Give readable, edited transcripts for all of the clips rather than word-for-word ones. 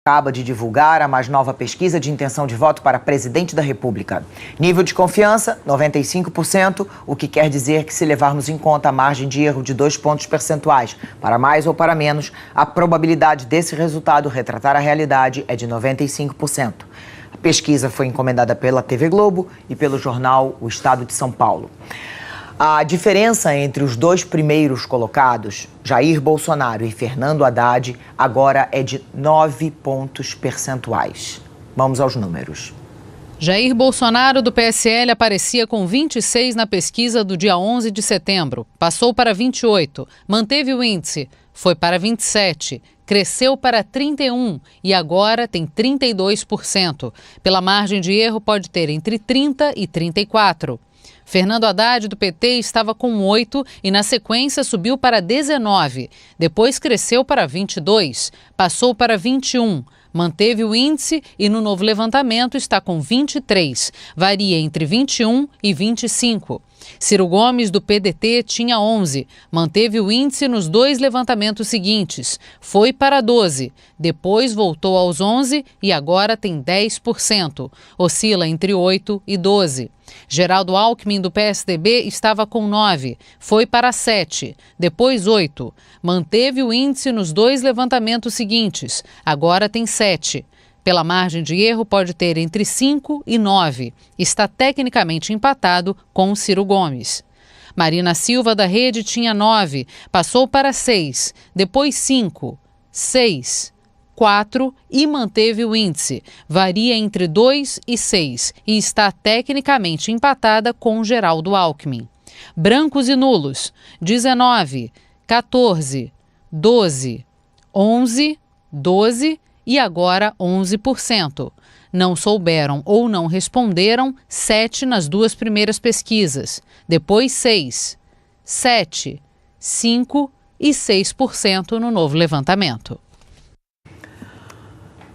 acaba de divulgar a mais nova pesquisa de intenção de voto para presidente da República. Nível de confiança, 95%, o que quer dizer que se levarmos em conta a margem de erro de 2 pontos percentuais, para mais ou para menos, a probabilidade desse resultado retratar a realidade é de 95%. A pesquisa foi encomendada pela TV Globo e pelo jornal O Estado de São Paulo. A diferença entre os dois primeiros colocados, Jair Bolsonaro e Fernando Haddad, agora é de 9 pontos percentuais. Vamos aos números. Jair Bolsonaro, do PSL, aparecia com 26 na pesquisa do dia 11 de setembro. Passou para 28, manteve o índice, foi para 27, cresceu para 31 e agora tem 32%. Pela margem de erro, pode ter entre 30 e 34%. Fernando Haddad, do PT, estava com 8 e, na sequência, subiu para 19. Depois cresceu para 22, passou para 21. Manteve o índice e, no novo levantamento, está com 23. Varia entre 21 e 25. Ciro Gomes, do PDT, tinha 11. Manteve o índice nos 2 levantamentos seguintes. Foi para 12. Depois voltou aos 11 e agora tem 10%. Oscila entre 8 e 12. Geraldo Alckmin, do PSDB, estava com 9. Foi para 7. Depois 8. Manteve o índice nos 2 levantamentos seguintes. Agora tem 7. Pela margem de erro, pode ter entre 5 e 9. Está tecnicamente empatado com Ciro Gomes. Marina Silva, da Rede, tinha 9. Passou para 6. Depois 5. 6. 4 e manteve o índice. Varia entre 2 e 6 e está tecnicamente empatada com Geraldo Alckmin. Brancos e nulos, 19, 14, 12, 11, 12 e agora 11%. Não souberam ou não responderam 7 nas 2 primeiras pesquisas. Depois 6, 7, 5 e 6% no novo levantamento.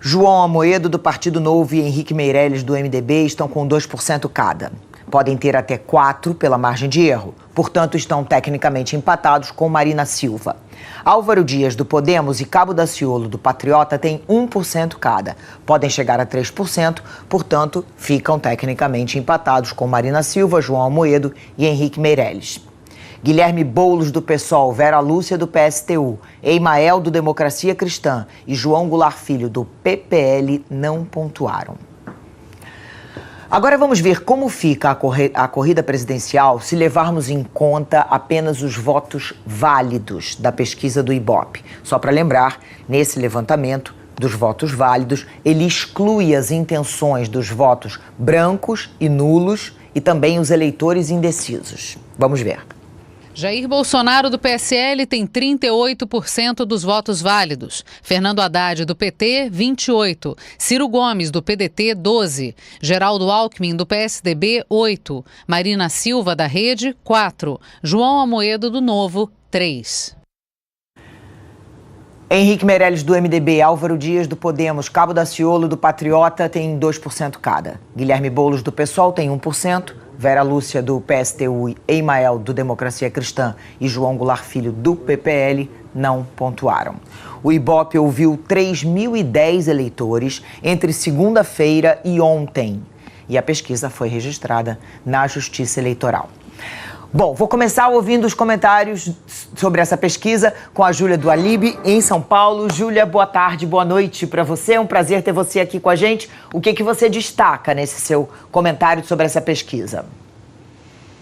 João Amoedo, do Partido Novo, e Henrique Meirelles, do MDB, estão com 2% cada. Podem ter até 4% pela margem de erro. Portanto, estão tecnicamente empatados com Marina Silva. Álvaro Dias, do Podemos, e Cabo Daciolo, do Patriota, têm 1% cada. Podem chegar a 3%, portanto, ficam tecnicamente empatados com Marina Silva, João Amoedo e Henrique Meirelles. Guilherme Boulos, do PSOL, Vera Lúcia, do PSTU, Eimael, do Democracia Cristã e João Goulart Filho, do PPL, não pontuaram. Agora vamos ver como fica a corrida presidencial se levarmos em conta apenas os votos válidos da pesquisa do Ibope. Só para lembrar, nesse levantamento dos votos válidos, ele exclui as intenções dos votos brancos e nulos e também os eleitores indecisos. Vamos ver. Jair Bolsonaro, do PSL, tem 38% dos votos válidos. Fernando Haddad, do PT, 28%. Ciro Gomes, do PDT, 12%. Geraldo Alckmin, do PSDB, 8%. Marina Silva, da Rede, 4%. João Amoedo, do Novo, 3%. Henrique Meirelles, do MDB, Álvaro Dias, do Podemos, Cabo Daciolo, do Patriota, tem 2% cada. Guilherme Boulos, do PSOL, tem 1%. Vera Lúcia, do PSTU, Eimael, do Democracia Cristã e João Goulart Filho, do PPL, não pontuaram. O Ibope ouviu 3.010 eleitores entre segunda-feira e ontem. E a pesquisa foi registrada na Justiça Eleitoral. Bom, vou começar ouvindo os comentários sobre essa pesquisa com a Júlia do Alibe, em São Paulo. Júlia, boa tarde, boa noite para você. É um prazer ter você aqui com a gente. O que você destaca nesse seu comentário sobre essa pesquisa?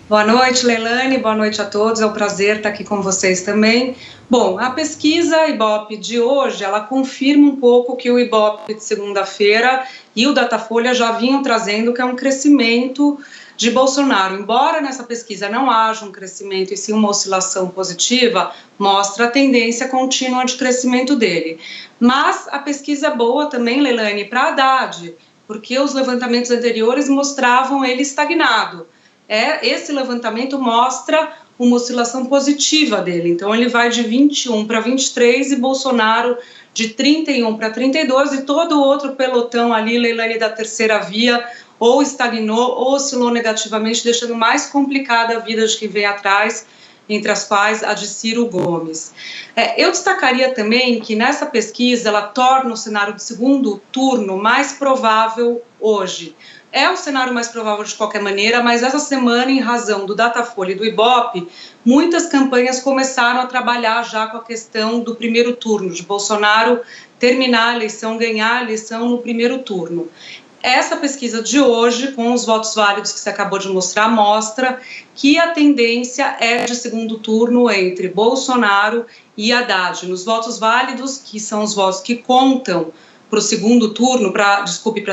Boa noite, Leilane. Boa noite a todos. É um prazer estar aqui com vocês também. Bom, a pesquisa Ibope de hoje, ela confirma um pouco que o Ibope de segunda-feira e o Datafolha já vinham trazendo, que é um crescimento de Bolsonaro. Embora nessa pesquisa não haja um crescimento e sim uma oscilação positiva, mostra a tendência contínua de crescimento dele. Mas a pesquisa é boa também, Leilane, para Haddad, porque os levantamentos anteriores mostravam ele estagnado. Esse levantamento mostra uma oscilação positiva dele, então ele vai de 21 para 23 e Bolsonaro de 31 para 32 e todo o outro pelotão ali, Leilane, da terceira via, ou estagnou ou oscilou negativamente, deixando mais complicada a vida de quem vem atrás, entre as quais a de Ciro Gomes. Eu destacaria também que nessa pesquisa ela torna o cenário de segundo turno mais provável hoje. É o cenário mais provável de qualquer maneira, mas essa semana, em razão do Datafolha e do Ibope, muitas campanhas começaram a trabalhar já com a questão do primeiro turno, de Bolsonaro terminar a eleição, ganhar a eleição no primeiro turno. Essa pesquisa de hoje, com os votos válidos que você acabou de mostrar, mostra que a tendência é de segundo turno entre Bolsonaro e Haddad. Nos votos válidos, que são os votos que contam para o segundo turno, para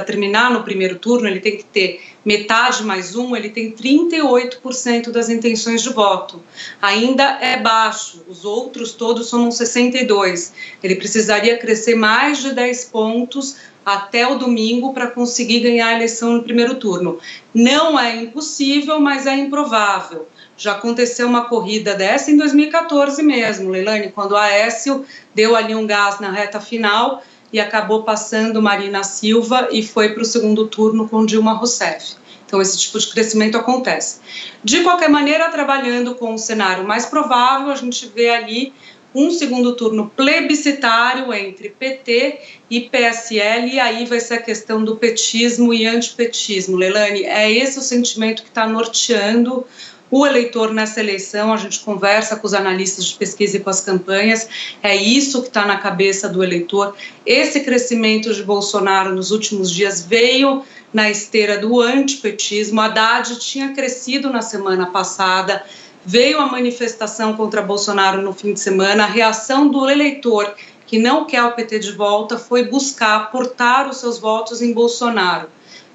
terminar no primeiro turno, ele tem que ter metade mais um, ele tem 38% das intenções de voto. Ainda é baixo, os outros todos somam 62%. Ele precisaria crescer mais de 10 pontos até o domingo para conseguir ganhar a eleição no primeiro turno. Não é impossível, mas é improvável. Já aconteceu uma corrida dessa em 2014 mesmo, Leilani, quando a Aécio deu ali um gás na reta final e acabou passando Marina Silva e foi para o segundo turno com Dilma Rousseff. Então, esse tipo de crescimento acontece. De qualquer maneira, trabalhando com o cenário mais provável, a gente vê ali um segundo turno plebiscitário entre PT e PSL, e aí vai ser a questão do petismo e antipetismo. Leilani, é esse o sentimento que está norteando o eleitor nessa eleição. A gente conversa com os analistas de pesquisa e com as campanhas, é isso que está na cabeça do eleitor. Esse crescimento de Bolsonaro nos últimos dias veio na esteira do antipetismo. Haddad tinha crescido na semana passada, veio a manifestação contra Bolsonaro no fim de semana, a reação do eleitor que não quer o PT de volta foi buscar aportar os seus votos em Bolsonaro.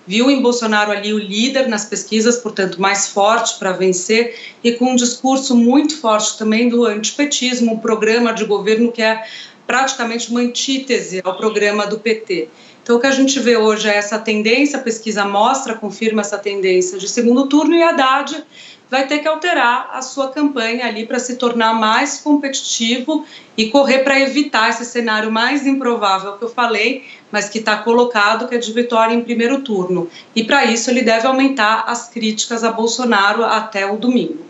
Viu em Bolsonaro ali o líder nas pesquisas, portanto, mais forte para vencer, e com um discurso muito forte também do antipetismo, um programa de governo que é praticamente uma antítese ao programa do PT. Então, o que a gente vê hoje é essa tendência, a pesquisa mostra, confirma essa tendência de segundo turno, e Haddad vai ter que alterar a sua campanha ali para se tornar mais competitivo e correr para evitar esse cenário mais improvável que eu falei, mas que está colocado, que é de vitória em primeiro turno. E para isso ele deve aumentar as críticas a Bolsonaro até o domingo.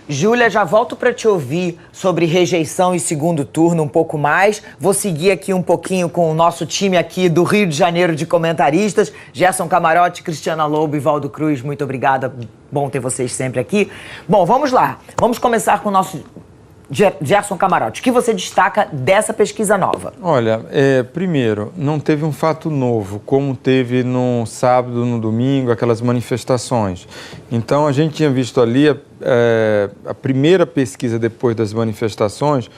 Júlia, já volto para te ouvir sobre rejeição e segundo turno um pouco mais. Vou seguir aqui um pouquinho com o nosso time aqui do Rio de Janeiro de comentaristas. Gerson Camarote, Cristiana Lobo e Valdo Cruz, muito obrigada. Bom ter vocês sempre aqui. Bom, vamos lá. Vamos começar com o nosso Gerson Camarote. O que você destaca dessa pesquisa nova? Olha, primeiro, não teve um fato novo, como teve no sábado, no domingo, aquelas manifestações. Então, a gente tinha visto ali a primeira pesquisa depois das manifestações,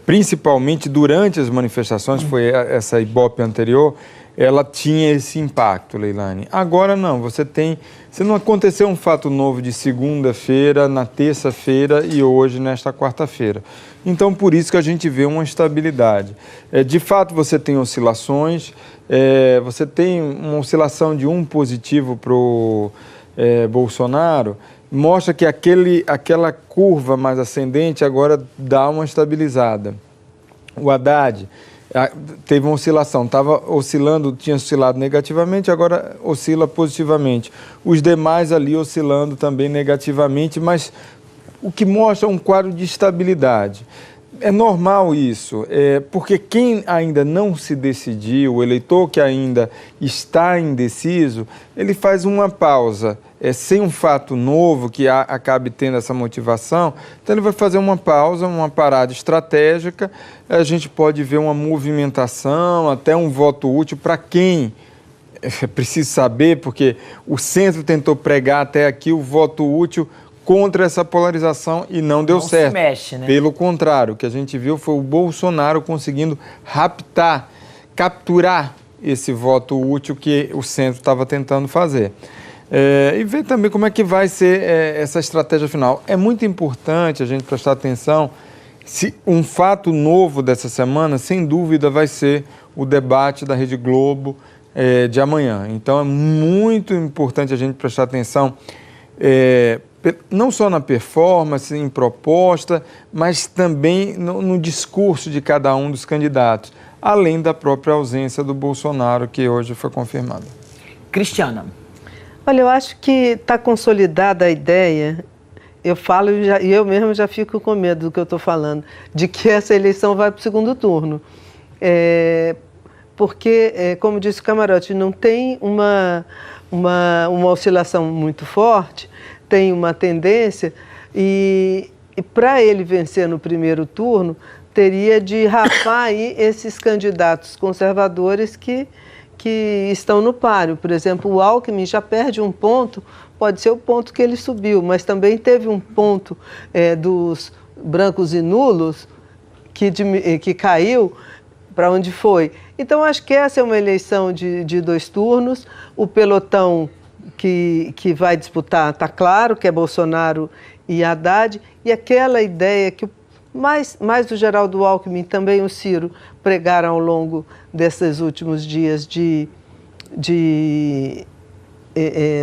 principalmente durante as manifestações, foi essa Ibope anterior, ela tinha esse impacto, Leilani. Agora não, se não aconteceu um fato novo de segunda-feira, na terça-feira e hoje, nesta quarta-feira. Então, por isso que a gente vê uma estabilidade. De fato, você tem oscilações, você tem uma oscilação de um positivo para o Bolsonaro, mostra que aquela curva mais ascendente agora dá uma estabilizada. O Haddad teve uma oscilação, tinha oscilado negativamente, agora oscila positivamente. Os demais ali oscilando também negativamente, mas o que mostra um quadro de estabilidade. É normal isso, porque quem ainda não se decidiu, o eleitor que ainda está indeciso, ele faz uma pausa, sem um fato novo que acabe tendo essa motivação, então ele vai fazer uma pausa, uma parada estratégica, a gente pode ver uma movimentação, até um voto útil para quem é preciso saber, porque o centro tentou pregar até aqui o voto útil contra essa polarização e não deu certo. Se mexe, né? Pelo contrário, o que a gente viu foi o Bolsonaro conseguindo capturar esse voto útil que o centro estava tentando fazer. E ver também como é que vai ser essa estratégia final. É muito importante a gente prestar atenção. Se um fato novo dessa semana, sem dúvida, vai ser o debate da Rede Globo de amanhã. Então, é muito importante a gente prestar atenção não só na performance, em proposta, mas também no discurso de cada um dos candidatos, além da própria ausência do Bolsonaro, que hoje foi confirmada. Cristiana. Olha, eu acho que está consolidada a ideia eu falo e eu mesmo já fico com medo do que eu estou falando, de que essa eleição vai para o segundo turno. Porque, como disse o Camarote, não tem uma oscilação muito forte, tem uma tendência, e para ele vencer no primeiro turno, teria de rapar aí esses candidatos conservadores que estão no páreo. Por exemplo, o Alckmin já perde um ponto, pode ser o ponto que ele subiu, mas também teve um ponto dos brancos e nulos que caiu para onde foi. Então, acho que essa é uma eleição de 2 turnos. O pelotão que vai disputar está claro, que é Bolsonaro e Haddad, e aquela ideia que mais o Geraldo Alckmin, também o Ciro, pregaram ao longo desses últimos dias de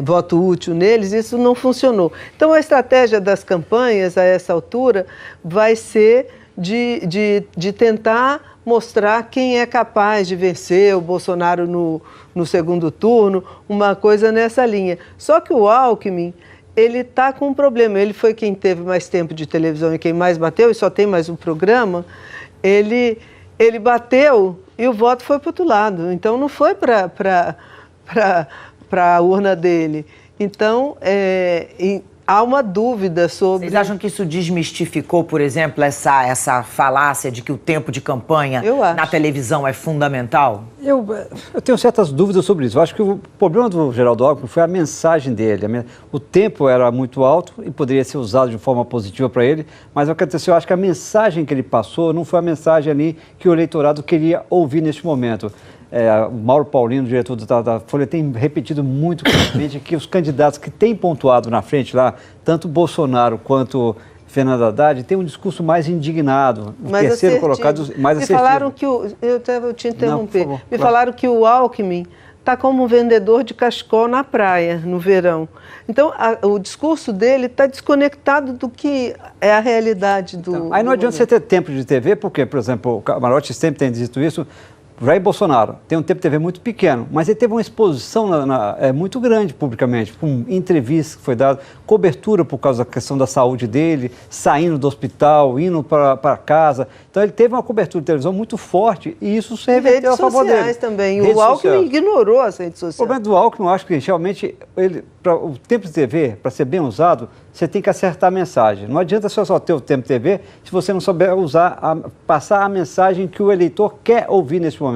voto útil neles, isso não funcionou. Então, a estratégia das campanhas, a essa altura, vai ser de tentar mostrar quem é capaz de vencer o Bolsonaro no segundo turno, uma coisa nessa linha. Só que o Alckmin, ele está com um problema. Ele foi quem teve mais tempo de televisão e quem mais bateu, e só tem mais um programa. Ele bateu e o voto foi para o outro lado. Então, não foi para a urna dele. Então, há uma dúvida sobre... Vocês acham que isso desmistificou, por exemplo, essa falácia de que o tempo de campanha na televisão é fundamental? Eu tenho certas dúvidas sobre isso. Eu acho que o problema do Geraldo Alckmin foi a mensagem dele. O tempo era muito alto e poderia ser usado de forma positiva para ele, mas o que aconteceu, eu acho que a mensagem que ele passou não foi a mensagem ali que o eleitorado queria ouvir neste momento. O Mauro Paulino, diretor da Folha, tem repetido muito claramente que os candidatos que têm pontuado na frente lá, tanto Bolsonaro quanto Fernando Haddad, têm um discurso mais indignado, o terceiro colocado mais assertivo. Me falaram que eu te interromper. Falaram que o Alckmin está como um vendedor de cachecol na praia, no verão. Então, o discurso dele está desconectado do que é a realidade do... Então, aí não adianta você ter tempo de TV, porque, por exemplo, o Camarote sempre tem dito isso. Jair Bolsonaro tem um tempo de TV muito pequeno, mas ele teve uma exposição muito grande publicamente, com entrevistas que foi dada, cobertura por causa da questão da saúde dele, saindo do hospital, indo para casa. Então ele teve uma cobertura de televisão muito forte e isso se reverteu a favor dele. Redes sociais também. O Alckmin ignorou as redes sociais. O problema do Alckmin, eu acho que realmente o tempo de TV, para ser bem usado, você tem que acertar a mensagem. Não adianta só ter o tempo de TV se você não souber passar a mensagem que o eleitor quer ouvir nesse momento.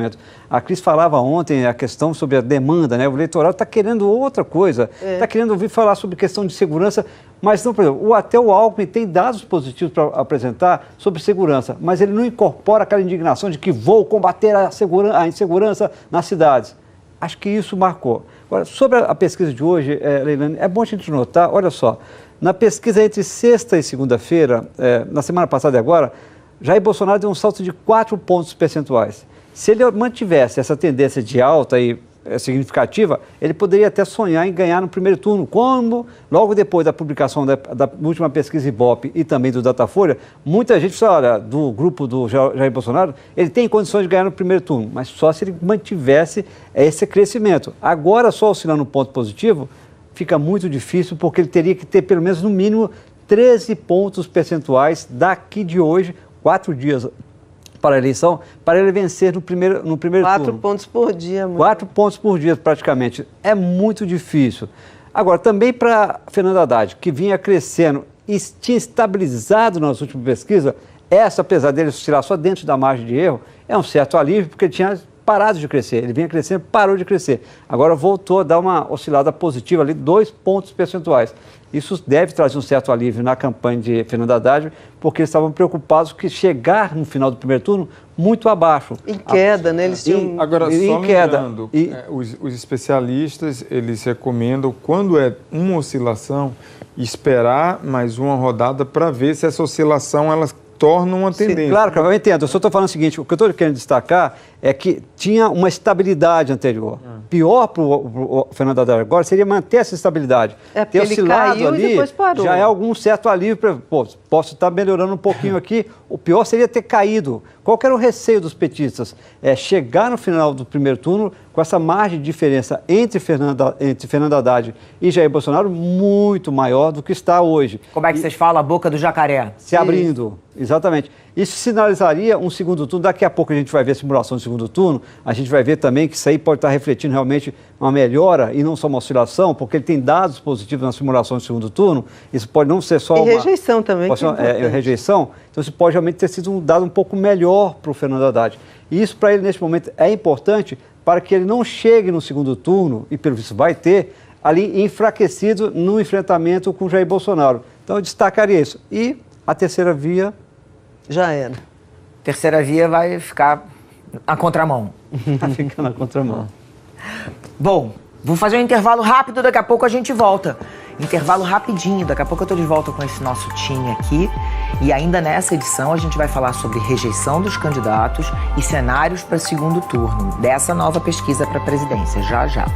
A Cris falava ontem a questão sobre a demanda, né? O eleitorado está querendo outra coisa, está querendo ouvir falar sobre questão de segurança, mas não, por exemplo, até o Alckmin tem dados positivos para apresentar sobre segurança, mas ele não incorpora aquela indignação de que vou combater a insegurança nas cidades. Acho que isso marcou. Agora, sobre a pesquisa de hoje, Leilane, é bom a gente notar, olha só, na pesquisa entre sexta e segunda-feira, na semana passada e agora, Jair Bolsonaro deu um salto de 4 pontos percentuais. Se ele mantivesse essa tendência de alta e significativa, ele poderia até sonhar em ganhar no primeiro turno, como logo depois da publicação da última pesquisa Ibope e também do Datafolha, muita gente fala, olha, do grupo do Jair Bolsonaro, ele tem condições de ganhar no primeiro turno, mas só se ele mantivesse esse crescimento. Agora, só oscilando um ponto positivo, fica muito difícil, porque ele teria que ter pelo menos, no mínimo, 13 pontos percentuais daqui de hoje, 4 dias para a eleição, para ele vencer no primeiro turno. 4 pontos por dia. 4 pontos por dia, praticamente. É muito difícil. Agora, também para Fernando Haddad, que vinha crescendo e tinha estabilizado nas últimas pesquisas, essa, apesar dele oscilar só dentro da margem de erro, é um certo alívio, porque ele tinha parado de crescer. Ele vinha crescendo, parou de crescer. Agora voltou a dar uma oscilada positiva ali, 2 pontos percentuais. Isso deve trazer um certo alívio na campanha de Fernando Haddad, porque eles estavam preocupados que chegar no final do primeiro turno muito abaixo. Em queda, né? Eles tinham... Agora, só lembrando, os especialistas, eles recomendam, quando é uma oscilação, esperar mais uma rodada para ver se essa oscilação ela torna uma tendência. Sim, claro, eu entendo. Eu só estou falando o seguinte, o que eu estou querendo destacar é que tinha uma estabilidade anterior. Pior para o Fernando Haddad agora seria manter essa estabilidade. Ter oscilado ali, já é algum certo alívio. Posso estar melhorando um pouquinho aqui. O pior seria ter caído. Qual que era o receio dos petistas? Chegar no final do primeiro turno com essa margem de diferença entre Fernando Haddad e Jair Bolsonaro muito maior do que está hoje. Como é que vocês falam? A boca do jacaré. Se abrindo, exatamente. Isso sinalizaria um segundo turno. Daqui a pouco a gente vai ver a simulação do segundo turno, a gente vai ver também que isso aí pode estar refletindo realmente uma melhora e não só uma oscilação, porque ele tem dados positivos na simulação do segundo turno. Isso pode não ser só e rejeição também. Pode ser rejeição. Então isso pode realmente ter sido um dado um pouco melhor para o Fernando Haddad. E isso para ele nesse momento é importante para que ele não chegue no segundo turno, e pelo visto vai ter, ali enfraquecido no enfrentamento com Jair Bolsonaro. Então eu destacaria isso. E a terceira via... Já era. Terceira via vai ficar na contramão. Vai ficar na contramão. Bom, vou fazer um intervalo rápido, daqui a pouco a gente volta. Intervalo rapidinho, daqui a pouco eu tô de volta com esse nosso time aqui. E ainda nessa edição a gente vai falar sobre rejeição dos candidatos e cenários para segundo turno dessa nova pesquisa para a presidência. Já, já.